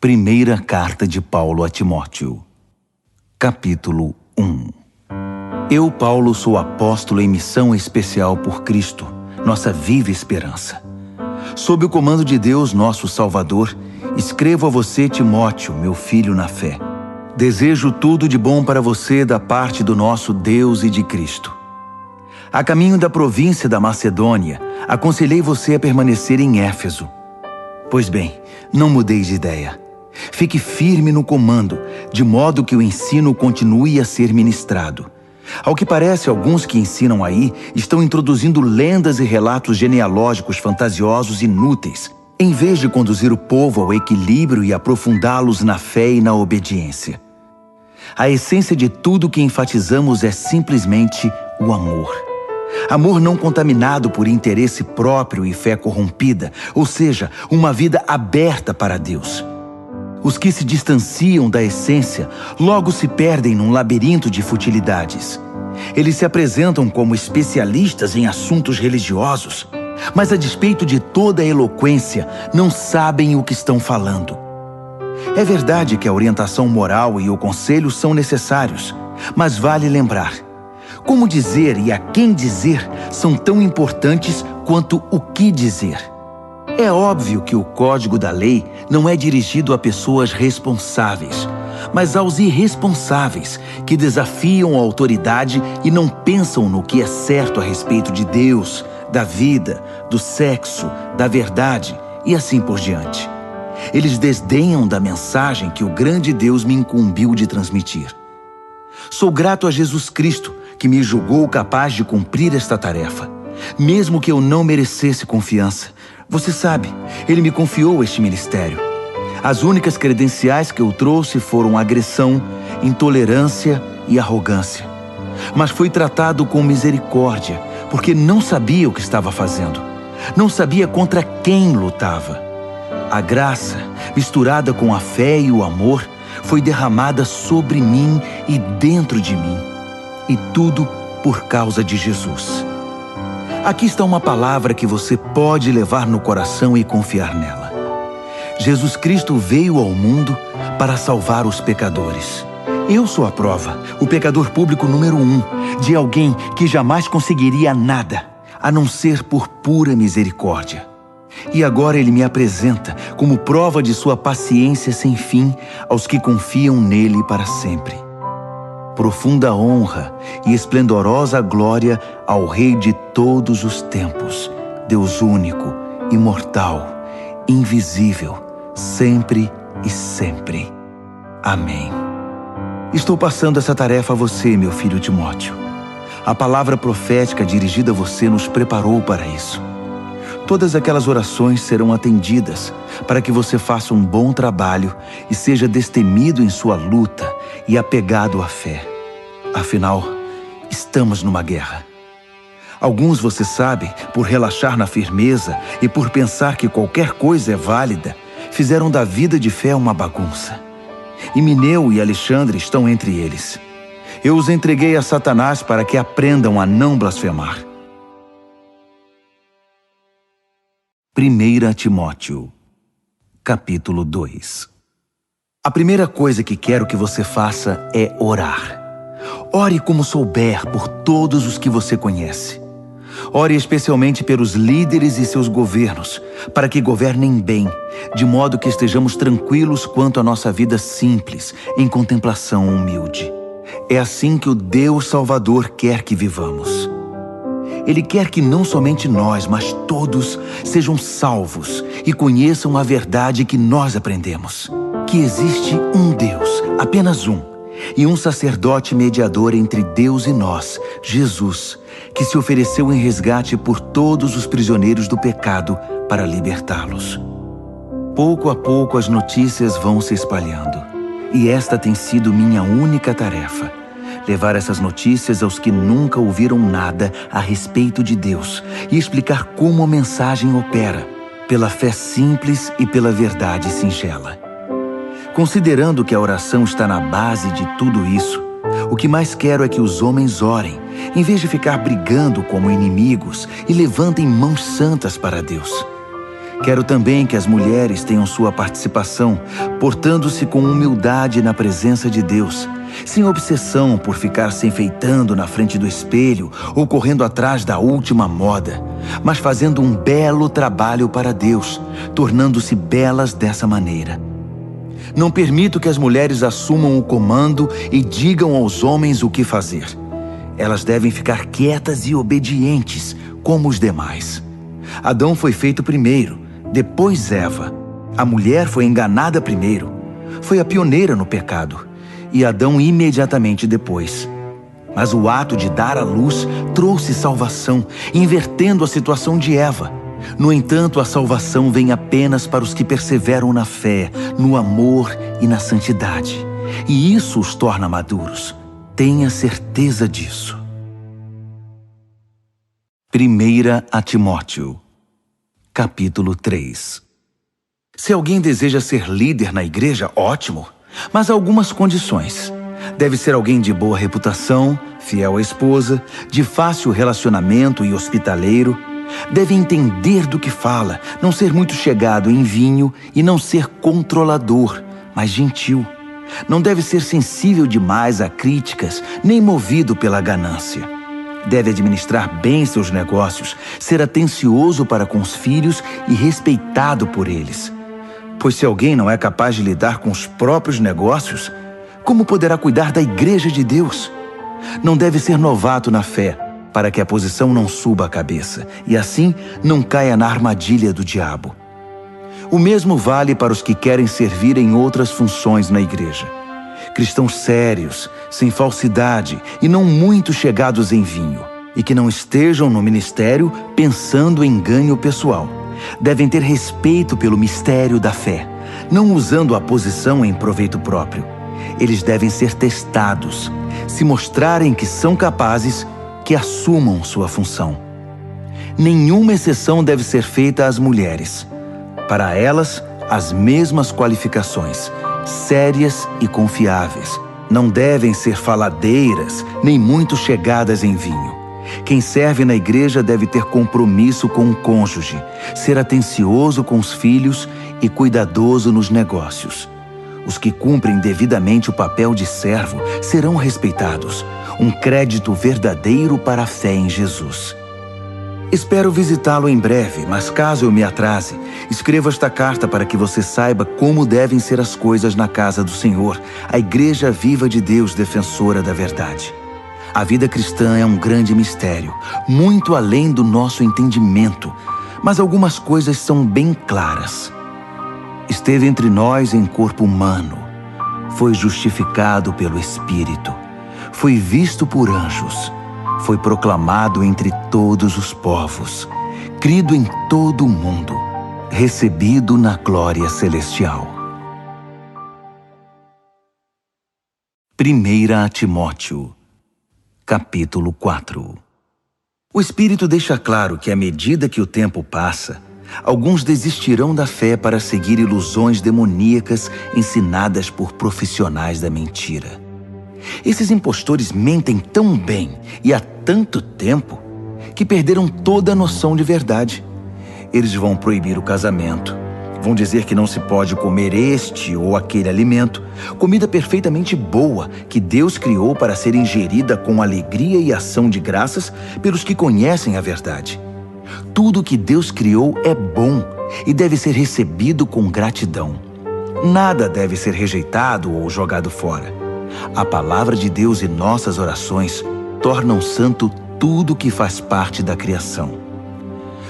Primeira carta de Paulo a Timóteo. Capítulo 1. Eu, Paulo, sou apóstolo em missão especial por Cristo, nossa viva esperança. Sob o comando de Deus, nosso Salvador, escrevo a você, Timóteo, meu filho na fé. Desejo tudo de bom para você da parte do nosso Deus e de Cristo. A caminho da província da Macedônia, aconselhei você a permanecer em Éfeso. Pois bem, não mudei de ideia. Fique firme no comando, de modo que o ensino continue a ser ministrado. Ao que parece, alguns que ensinam aí estão introduzindo lendas e relatos genealógicos fantasiosos inúteis, em vez de conduzir o povo ao equilíbrio e aprofundá-los na fé e na obediência. A essência de tudo que enfatizamos é simplesmente o amor. Amor não contaminado por interesse próprio e fé corrompida, ou seja, uma vida aberta para Deus. Os que se distanciam da essência logo se perdem num labirinto de futilidades. Eles se apresentam como especialistas em assuntos religiosos, mas a despeito de toda a eloquência, não sabem o que estão falando. É verdade que a orientação moral e o conselho são necessários, mas vale lembrar: como dizer e a quem dizer são tão importantes quanto o que dizer. É óbvio que o código da lei não é dirigido a pessoas responsáveis, mas aos irresponsáveis que desafiam a autoridade e não pensam no que é certo a respeito de Deus, da vida, do sexo, da verdade e assim por diante. Eles desdenham da mensagem que o grande Deus me incumbiu de transmitir. Sou grato a Jesus Cristo, que me julgou capaz de cumprir esta tarefa, mesmo que eu não merecesse confiança. Você sabe, Ele me confiou este ministério. As únicas credenciais que eu trouxe foram agressão, intolerância e arrogância. Mas fui tratado com misericórdia, porque não sabia o que estava fazendo. Não sabia contra quem lutava. A graça, misturada com a fé e o amor, foi derramada sobre mim e dentro de mim. E tudo por causa de Jesus. Aqui está uma palavra que você pode levar no coração e confiar nela. Jesus Cristo veio ao mundo para salvar os pecadores. Eu sou a prova, o pecador público número 1, de alguém que jamais conseguiria nada, a não ser por pura misericórdia. E agora Ele me apresenta como prova de sua paciência sem fim aos que confiam nele para sempre. Profunda honra e esplendorosa glória ao Rei de todos os tempos, Deus único, imortal, invisível, sempre e sempre. Amém. Estou passando essa tarefa a você, meu filho Timóteo. A palavra profética dirigida a você nos preparou para isso. Todas aquelas orações serão atendidas para que você faça um bom trabalho e seja destemido em sua luta e apegado à fé. Afinal, estamos numa guerra. Alguns, você sabe, por relaxar na firmeza e por pensar que qualquer coisa é válida, fizeram da vida de fé uma bagunça. Himeneu e Alexandre estão entre eles. Eu os entreguei a Satanás para que aprendam a não blasfemar. 1 Timóteo, capítulo 2. A primeira coisa que quero que você faça é orar. Ore como souber por todos os que você conhece. Ore especialmente pelos líderes e seus governos, para que governem bem, de modo que estejamos tranquilos quanto à nossa vida simples, em contemplação humilde. É assim que o Deus Salvador quer que vivamos. Ele quer que não somente nós, mas todos sejam salvos e conheçam a verdade que nós aprendemos. Que existe um Deus, apenas um, e um sacerdote mediador entre Deus e nós, Jesus, que se ofereceu em resgate por todos os prisioneiros do pecado para libertá-los. Pouco a pouco as notícias vão se espalhando, e esta tem sido minha única tarefa: levar essas notícias aos que nunca ouviram nada a respeito de Deus e explicar como a mensagem opera, pela fé simples e pela verdade singela. Considerando que a oração está na base de tudo isso, o que mais quero é que os homens orem, em vez de ficar brigando como inimigos, e levantem mãos santas para Deus. Quero também que as mulheres tenham sua participação, portando-se com humildade na presença de Deus, sem obsessão por ficar se enfeitando na frente do espelho ou correndo atrás da última moda, mas fazendo um belo trabalho para Deus, tornando-se belas dessa maneira. Não permito que as mulheres assumam o comando e digam aos homens o que fazer. Elas devem ficar quietas e obedientes, como os demais. Adão foi feito primeiro, depois Eva. A mulher foi enganada primeiro. Foi a pioneira no pecado. E Adão imediatamente depois. Mas o ato de dar à luz trouxe salvação, invertendo a situação de Eva. No entanto, a salvação vem apenas para os que perseveram na fé, no amor e na santidade. E isso os torna maduros. Tenha certeza disso. 1 a Timóteo, capítulo 3. Se alguém deseja ser líder na igreja, ótimo, mas há algumas condições. Deve ser alguém de boa reputação, fiel à esposa, de fácil relacionamento e hospitaleiro. Deve entender do que fala, não ser muito chegado em vinho e não ser controlador, mas gentil. Não deve ser sensível demais a críticas, nem movido pela ganância. Deve administrar bem seus negócios, ser atencioso para com os filhos e respeitado por eles. Pois se alguém não é capaz de lidar com os próprios negócios, como poderá cuidar da igreja de Deus? Não deve ser novato na fé, para que a posição não suba a cabeça, e assim não caia na armadilha do diabo. O mesmo vale para os que querem servir em outras funções na igreja. Cristãos sérios, sem falsidade e não muito chegados em vinho, e que não estejam no ministério pensando em ganho pessoal. Devem ter respeito pelo mistério da fé, não usando a posição em proveito próprio. Eles devem ser testados. Se mostrarem que são capazes, que assumam sua função. Nenhuma exceção deve ser feita às mulheres. Para elas, as mesmas qualificações, sérias e confiáveis. Não devem ser faladeiras, nem muito chegadas em vinho. Quem serve na igreja deve ter compromisso com o cônjuge, ser atencioso com os filhos e cuidadoso nos negócios. Os que cumprem devidamente o papel de servo serão respeitados, um crédito verdadeiro para a fé em Jesus. Espero visitá-lo em breve, mas caso eu me atrase, escreva esta carta para que você saiba como devem ser as coisas na casa do Senhor, a Igreja Viva de Deus, defensora da verdade. A vida cristã é um grande mistério, muito além do nosso entendimento, mas algumas coisas são bem claras. Esteve entre nós em corpo humano, foi justificado pelo Espírito, foi visto por anjos, foi proclamado entre todos os povos, crido em todo o mundo, recebido na glória celestial. 1 Timóteo, capítulo 4. O Espírito deixa claro que à medida que o tempo passa, alguns desistirão da fé para seguir ilusões demoníacas ensinadas por profissionais da mentira. Esses impostores mentem tão bem e há tanto tempo que perderam toda a noção de verdade. Eles vão proibir o casamento, vão dizer que não se pode comer este ou aquele alimento, comida perfeitamente boa que Deus criou para ser ingerida com alegria e ação de graças pelos que conhecem a verdade. Tudo que Deus criou é bom e deve ser recebido com gratidão. Nada deve ser rejeitado ou jogado fora. A palavra de Deus e nossas orações tornam santo tudo que faz parte da criação.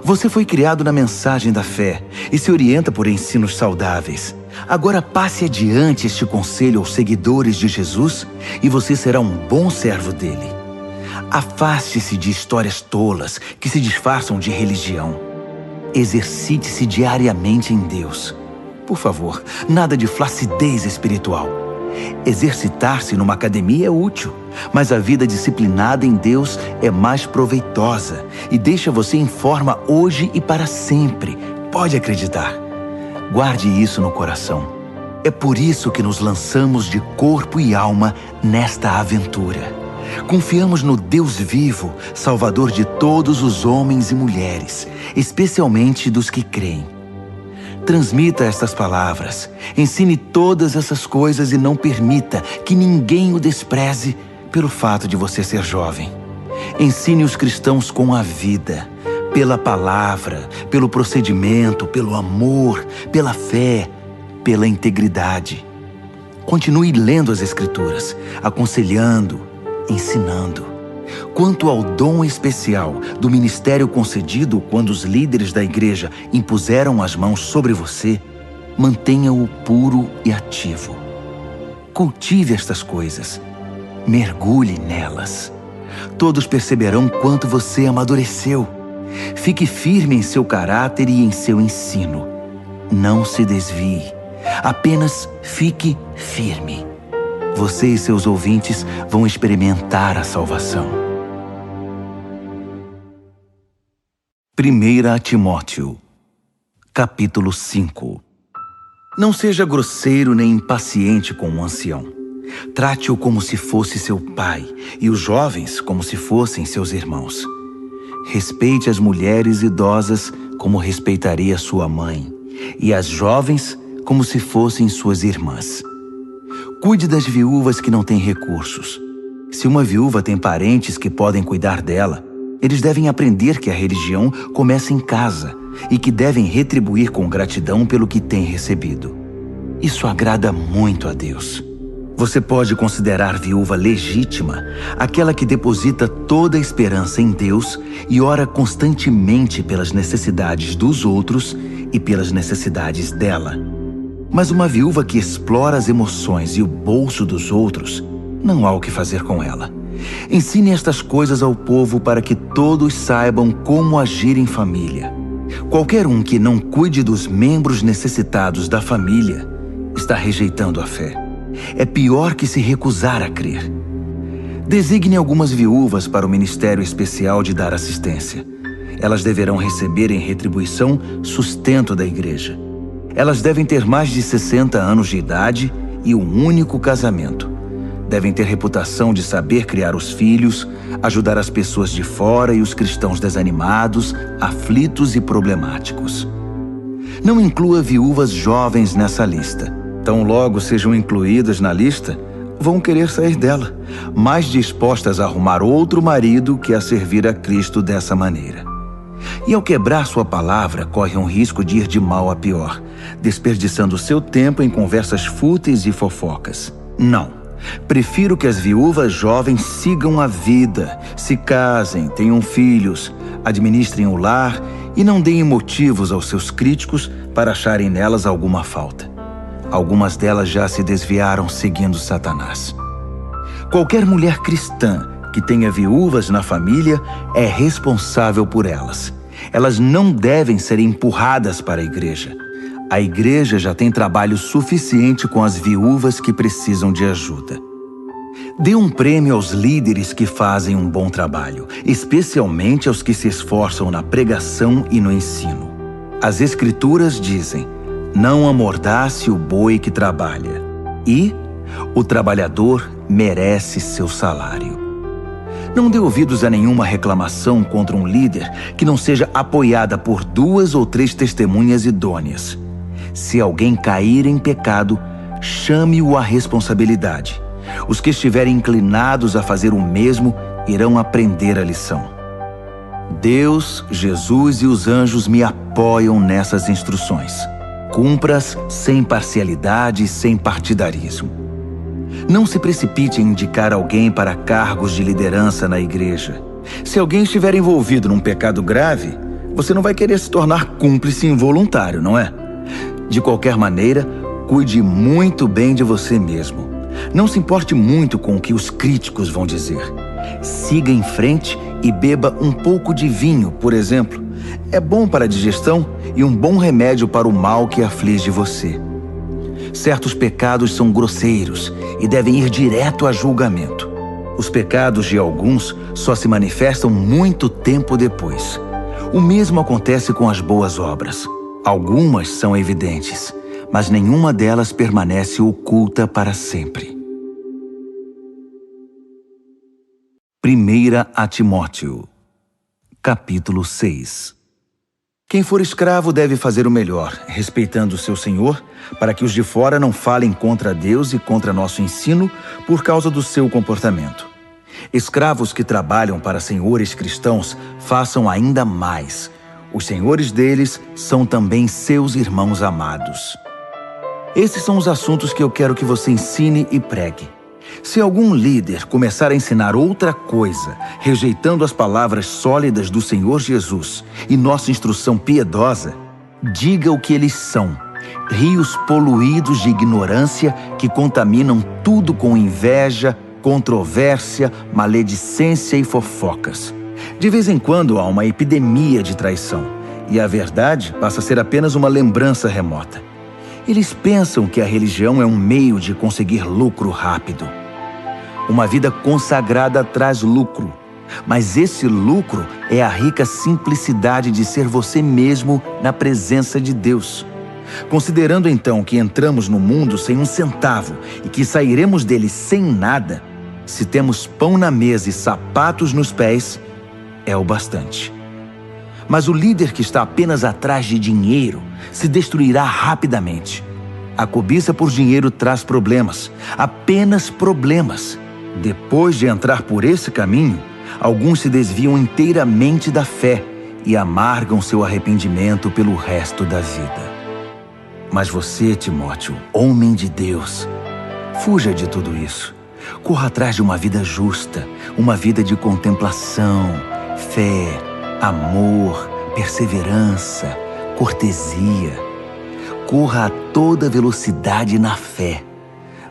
Você foi criado na mensagem da fé e se orienta por ensinos saudáveis. Agora passe adiante este conselho aos seguidores de Jesus e você será um bom servo dele. Afaste-se de histórias tolas que se disfarçam de religião. Exercite-se diariamente em Deus. Por favor, nada de flacidez espiritual. Exercitar-se numa academia é útil, mas a vida disciplinada em Deus é mais proveitosa e deixa você em forma hoje e para sempre. Pode acreditar. Guarde isso no coração. É por isso que nos lançamos de corpo e alma nesta aventura. Confiamos no Deus vivo, Salvador de todos os homens e mulheres, especialmente dos que creem. Transmita estas palavras, ensine todas essas coisas e não permita que ninguém o despreze pelo fato de você ser jovem. Ensine os cristãos com a vida, pela palavra, pelo procedimento, pelo amor, pela fé, pela integridade. Continue lendo as Escrituras, aconselhando, ensinando. Quanto ao dom especial do ministério concedido quando os líderes da igreja impuseram as mãos sobre você, mantenha-o puro e ativo. Cultive estas coisas. Mergulhe nelas. Todos perceberão quanto você amadureceu. Fique firme em seu caráter e em seu ensino. Não se desvie. Apenas fique firme. Você e seus ouvintes vão experimentar a salvação. 1 Timóteo, capítulo 5. Não seja grosseiro nem impaciente com o ancião. Trate-o como se fosse seu pai e os jovens como se fossem seus irmãos. Respeite as mulheres idosas como respeitaria sua mãe e as jovens como se fossem suas irmãs. Cuide das viúvas que não têm recursos. Se uma viúva tem parentes que podem cuidar dela, eles devem aprender que a religião começa em casa e que devem retribuir com gratidão pelo que têm recebido. Isso agrada muito a Deus. Você pode considerar viúva legítima aquela que deposita toda a esperança em Deus e ora constantemente pelas necessidades dos outros e pelas necessidades dela. Mas uma viúva que explora as emoções e o bolso dos outros, não há o que fazer com ela. Ensine estas coisas ao povo para que todos saibam como agir em família. Qualquer um que não cuide dos membros necessitados da família está rejeitando a fé. É pior que se recusar a crer. Designe algumas viúvas para o ministério especial de dar assistência. Elas deverão receber em retribuição sustento da igreja. Elas devem ter mais de 60 anos de idade e um único casamento. Devem ter reputação de saber criar os filhos, ajudar as pessoas de fora e os cristãos desanimados, aflitos e problemáticos. Não inclua viúvas jovens nessa lista. Tão logo sejam incluídas na lista, vão querer sair dela, mais dispostas a arrumar outro marido que a servir a Cristo dessa maneira. E ao quebrar sua palavra, corre um risco de ir de mal a pior, desperdiçando seu tempo em conversas fúteis e fofocas. Não. Prefiro que as viúvas jovens sigam a vida, se casem, tenham filhos, administrem o lar e não deem motivos aos seus críticos para acharem nelas alguma falta. Algumas delas já se desviaram seguindo Satanás. Qualquer mulher cristã que tenha viúvas na família é responsável por elas. Elas não devem ser empurradas para a igreja. A igreja já tem trabalho suficiente com as viúvas que precisam de ajuda. Dê um prêmio aos líderes que fazem um bom trabalho, especialmente aos que se esforçam na pregação e no ensino. As Escrituras dizem: não amordace o boi que trabalha, e o trabalhador merece seu salário. Não dê ouvidos a nenhuma reclamação contra um líder que não seja apoiada por 2 ou 3 testemunhas idôneas. Se alguém cair em pecado, chame-o à responsabilidade. Os que estiverem inclinados a fazer o mesmo irão aprender a lição. Deus, Jesus e os anjos me apoiam nessas instruções. Cumpra-as sem parcialidade e sem partidarismo. Não se precipite em indicar alguém para cargos de liderança na igreja. Se alguém estiver envolvido num pecado grave, você não vai querer se tornar cúmplice involuntário, não é? De qualquer maneira, cuide muito bem de você mesmo. Não se importe muito com o que os críticos vão dizer. Siga em frente e beba um pouco de vinho, por exemplo. É bom para a digestão e um bom remédio para o mal que aflige você. Certos pecados são grosseiros e devem ir direto a julgamento. Os pecados de alguns só se manifestam muito tempo depois. O mesmo acontece com as boas obras. Algumas são evidentes, mas nenhuma delas permanece oculta para sempre. 1 Timóteo, capítulo 6. Quem for escravo deve fazer o melhor, respeitando o seu senhor, para que os de fora não falem contra Deus e contra nosso ensino por causa do seu comportamento. Escravos que trabalham para senhores cristãos façam ainda mais. Os senhores deles são também seus irmãos amados. Esses são os assuntos que eu quero que você ensine e pregue. Se algum líder começar a ensinar outra coisa, rejeitando as palavras sólidas do Senhor Jesus e nossa instrução piedosa, diga o que eles são: rios poluídos de ignorância que contaminam tudo com inveja, controvérsia, maledicência e fofocas. De vez em quando há uma epidemia de traição, e a verdade passa a ser apenas uma lembrança remota. Eles pensam que a religião é um meio de conseguir lucro rápido. Uma vida consagrada traz lucro, mas esse lucro é a rica simplicidade de ser você mesmo na presença de Deus. Considerando então que entramos no mundo sem um centavo e que sairemos dele sem nada, se temos pão na mesa e sapatos nos pés, é o bastante. Mas o líder que está apenas atrás de dinheiro se destruirá rapidamente. A cobiça por dinheiro traz problemas, apenas problemas. Depois de entrar por esse caminho, alguns se desviam inteiramente da fé e amargam seu arrependimento pelo resto da vida. Mas você, Timóteo, homem de Deus, fuja de tudo isso. Corra atrás de uma vida justa, uma vida de contemplação, fé, amor, perseverança, cortesia. Corra a toda velocidade na fé.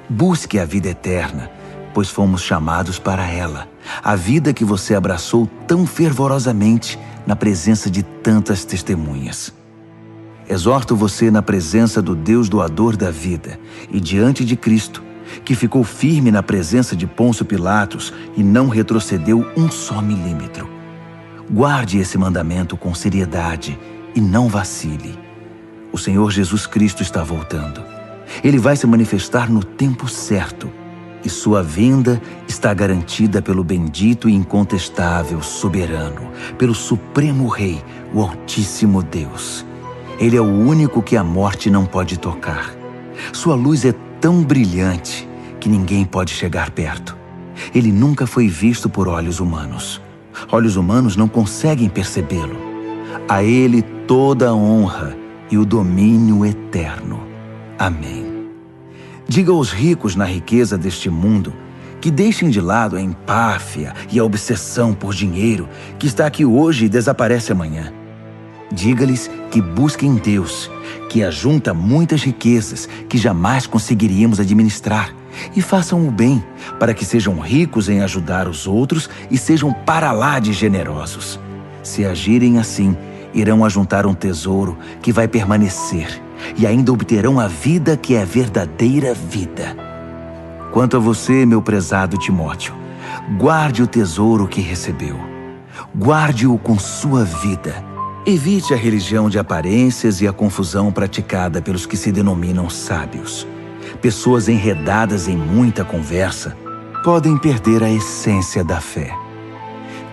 Busque a vida eterna, pois fomos chamados para ela. A vida que você abraçou tão fervorosamente na presença de tantas testemunhas. Exorto você na presença do Deus doador da vida e diante de Cristo, que ficou firme na presença de Pôncio Pilatos e não retrocedeu um só milímetro. Guarde esse mandamento com seriedade e não vacile. O Senhor Jesus Cristo está voltando. Ele vai se manifestar no tempo certo e sua vinda está garantida pelo bendito e incontestável soberano, pelo Supremo Rei, o Altíssimo Deus. Ele é o único que a morte não pode tocar. Sua luz é tão brilhante que ninguém pode chegar perto. Ele nunca foi visto por olhos humanos. Olhos humanos não conseguem percebê-lo. A ele toda a honra e o domínio eterno. Amém. Diga aos ricos na riqueza deste mundo que deixem de lado a empáfia e a obsessão por dinheiro que está aqui hoje e desaparece amanhã. Diga-lhes que busquem Deus, que ajunta muitas riquezas que jamais conseguiríamos administrar, e façam o bem, para que sejam ricos em ajudar os outros e sejam para lá de generosos. Se agirem assim, irão ajuntar um tesouro que vai permanecer, e ainda obterão a vida que é a verdadeira vida. Quanto a você, meu prezado Timóteo, guarde o tesouro que recebeu. Guarde-o com sua vida. Evite a religião de aparências e a confusão praticada pelos que se denominam sábios. Pessoas enredadas em muita conversa podem perder a essência da fé.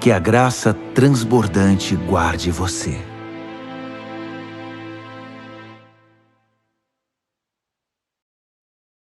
Que a graça transbordante guarde você.